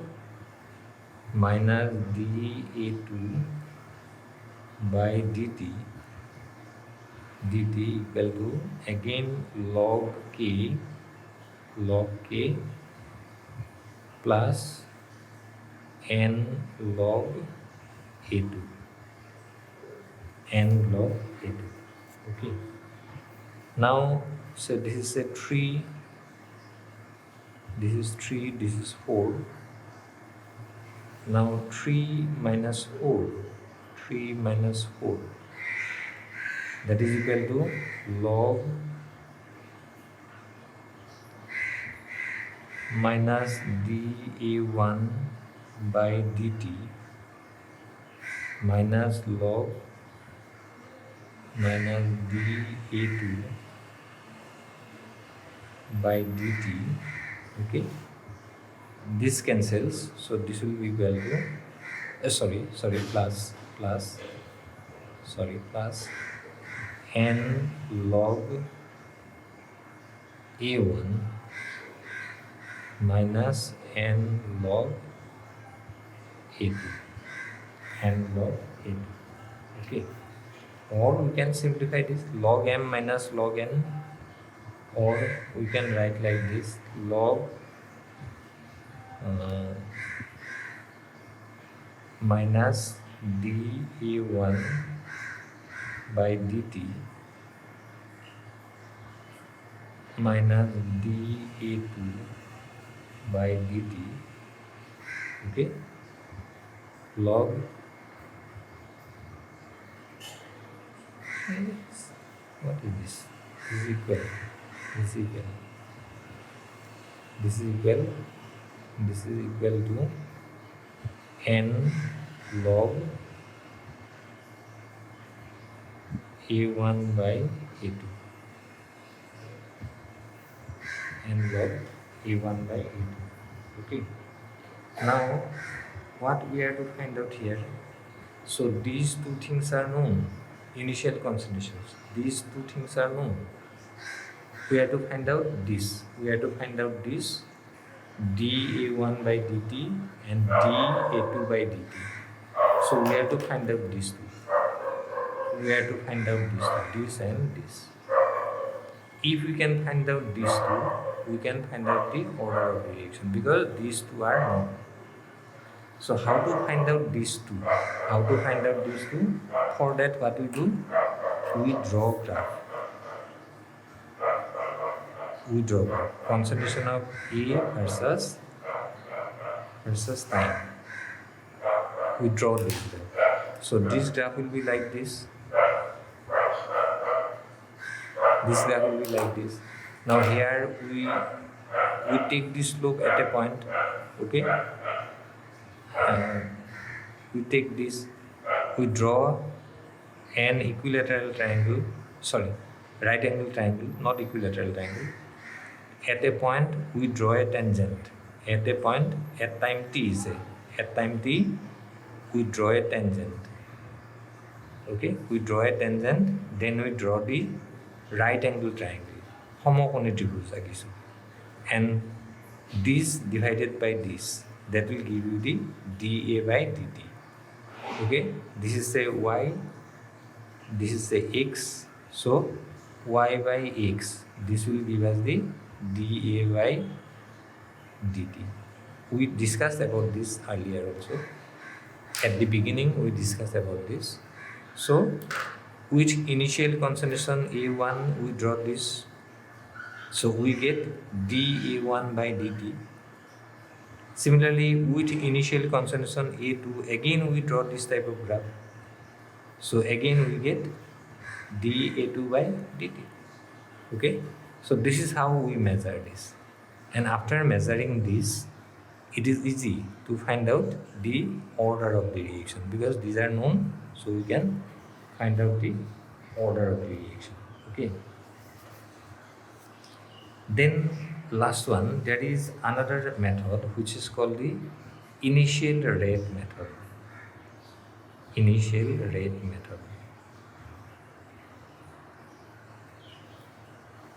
minus dA2 by dt equal to again log k plus n log A2. n log a2. Okay. Now, so this is a 3, this is 3, this is 4. Now 3 minus 4, 3 minus 4, that is equal to log minus dA1 by dt minus log minus dA2 by dt. Okay, this cancels, so this will be equal to plus n log a1 minus n log a2, n log a2. Okay, or we can simplify this log m minus log n, or we can write like this log minus dA1 by dt minus dA2 by dt. Okay, log what is this? This is equal, this is equal, this is equal, this is equal to n log a1 by a2, n log a1 by a2. Okay, now what we have to find out here, so these two things are known, initial concentrations, these two things are known. We have to find out this, we have to find out this dA1 by dt and dA2 by dt. So we have to find out these two. We have to find out this and this. If we can find out these two, we can find out the order of reaction, because these two are known. So how to find out these two? How to find out these two? For that, what we do? We draw graph. We draw graph. Concentration of A versus time. We draw this graph. So this graph will be like this. This graph will be like this. Now here we take this slope at a point. Okay. We take this. We draw an equilateral triangle. Sorry, right angle triangle, not equilateral triangle. At a point, we draw a tangent. At a point, at time t, say, at time t, we draw a tangent. Okay, we draw a tangent, then we draw the right angle triangle, homocone tripura, and this divided by this, that will give you the dA by dt. Okay, this is say y, this is say x, so y by x, this will give us the dA by dt. We discussed about this earlier also. At the beginning, we discussed about this. So, which initial concentration A1, we draw this. So, we get dA1 by dt. Similarly, with initial concentration A2, again we draw this type of graph. So, again we get dA2 by dt. Okay. So, this is how we measure this. And after measuring this, it is easy to find out the order of the reaction, because these are known, so we can find out the order of the reaction. Okay. Then last one, there is another method which is called the initial rate method. Initial rate method.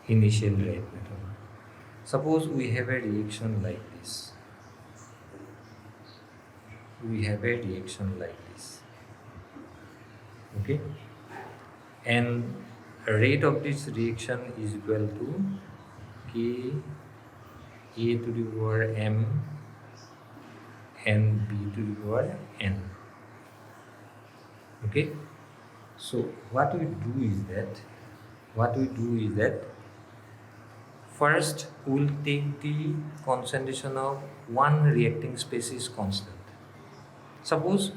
Initial rate method. Suppose we have a reaction like this. We have a reaction like this. Okay. And rate of this reaction is equal to K A to the power m and B to the power n. Okay. So what we do is that first we'll take the concentration of one reacting species constant. Suppose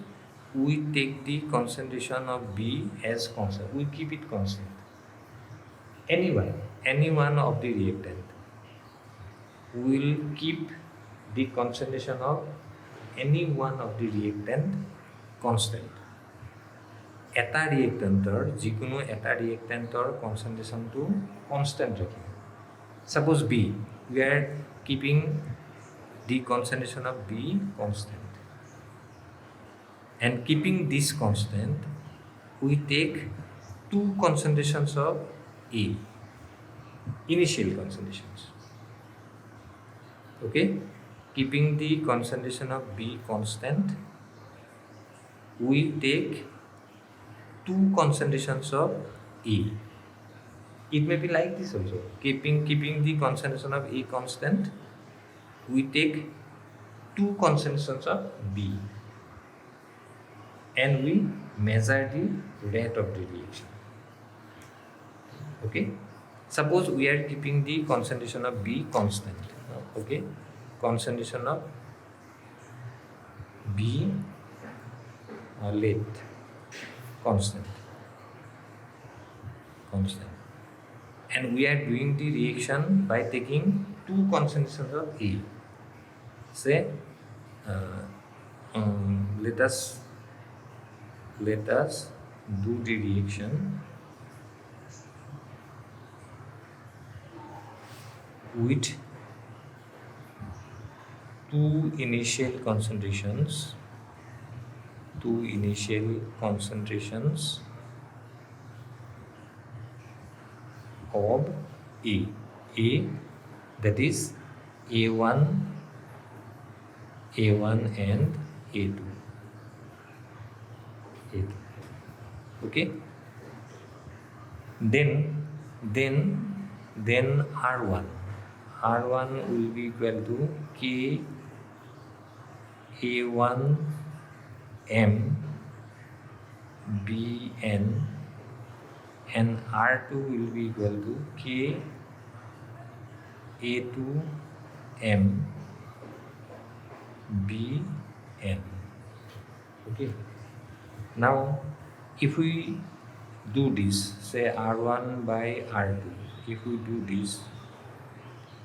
we take the concentration of B as constant. We keep it constant. Any one of the reactant will keep the concentration of any one of the reactant constant. এটা ৰিয়েক্টেণ্টৰ যিকোনো এটা ৰিয়েক্টেণ্টৰ কনচেন্ট্ৰেশ্যনটো constant ৰাখিম। Suppose B, we are keeping the concentration of B constant. And keeping this constant, we take two concentrations of A, initial concentrations. Okay? Keeping the concentration of B constant, we take two concentrations of A. It may be like this also. Keeping the concentration of A constant, we take two concentrations of B and we measure the rate of the reaction. Okay? Suppose we are keeping the concentration of B constant. Okay? Concentration of B let constant. And we are doing the reaction by taking two concentrations of A. Say, let us do the reaction with two initial concentrations of A, that is A1 and A2. Okay? Then R1 will be equal to K A1 M Bn, and R2 will be equal to K A2 M Bn. Okay. Now, if we do this, say R1 by R2, if we do this,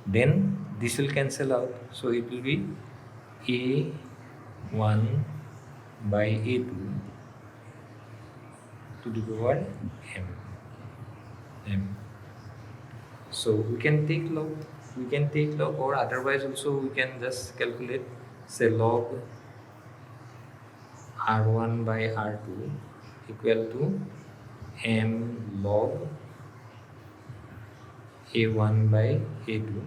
then this will cancel out. So it will be A1 by A2 to the power M. So we can take log, or otherwise also we can just calculate, say log R1 by R2 equal to M log A1 by A2.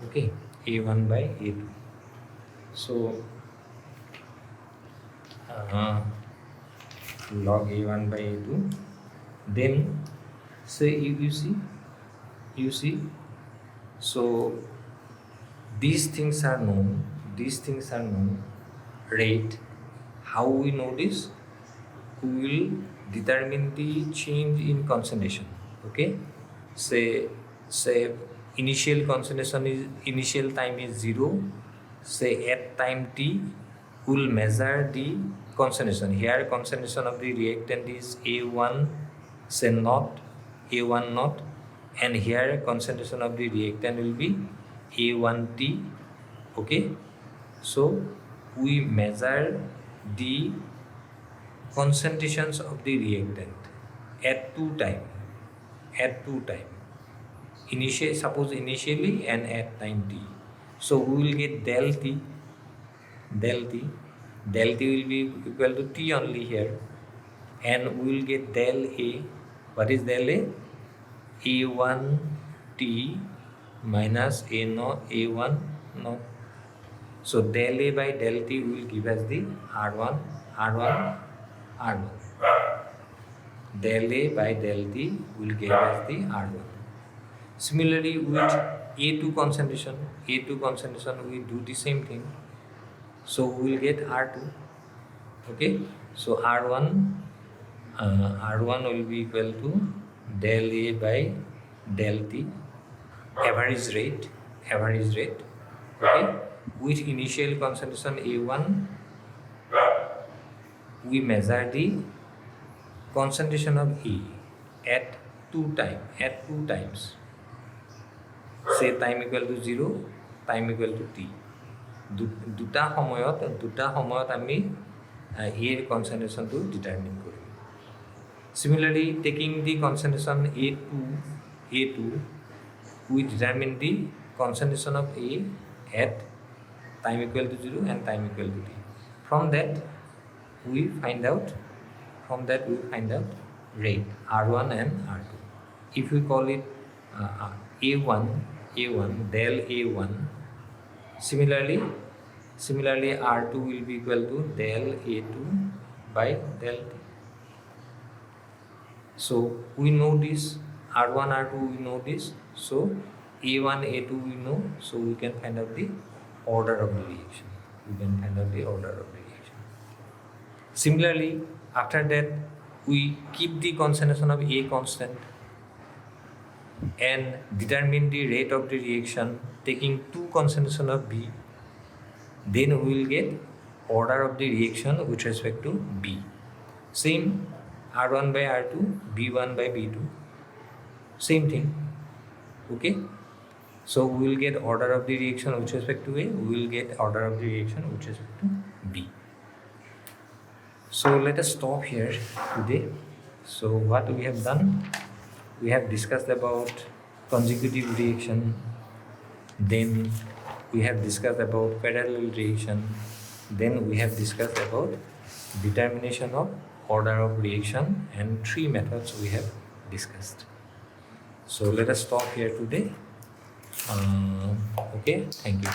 Okay, A1 by A2. So log A1 by A2. Then say you see. So these things are known. Rate. How we know this? We will determine the change in concentration. Okay, say initial time is 0. Say at time t, we will measure the concentration. Here concentration of the reactant is A1, say not A1 not, and here concentration of the reactant will be A1t. Okay, so we measure the concentrations of the reactant at two time. Suppose initially and at time t. So we will get del t will be equal to t only here, and we will get del A. What is del A? A1 t minus A1 naught. So del A by del t will give us the R1. Del A by del t will give us the R1. Similarly, with A2 concentration, we do the same thing. So we will get R2. Okay. So R1 will be equal to del A by del T, average rate, okay. With initial concentration A1, we measure the concentration of A at two times. Say time equal to 0, time equal to T. দুটা সময়ত আমি A concentration to determine Karim. Similarly, taking the concentration A2, we determine the concentration of A at time equal to 0 and time equal to T. From that we find out rate R1 and R2. If we call it A1 del A1, similarly R2 will be equal to del A2 by del T. So we know this R1 R2, we know this, so A1 A2 we know, so we can find out the order of the reaction. Similarly, after that we keep the concentration of A constant and determine the rate of the reaction taking two concentration of B. Then we will get order of the reaction with respect to B. Same R1 by R2, B1 by B2. Same thing. Okay. So we will get order of the reaction with respect to A. We will get order of the reaction with respect to B. So let us stop here today. So what we have done, we have discussed about consecutive reaction, then we have discussed about parallel reaction, then we have discussed about determination of order of reaction, and three methods we have discussed. So let us stop here today. Okay, thank you.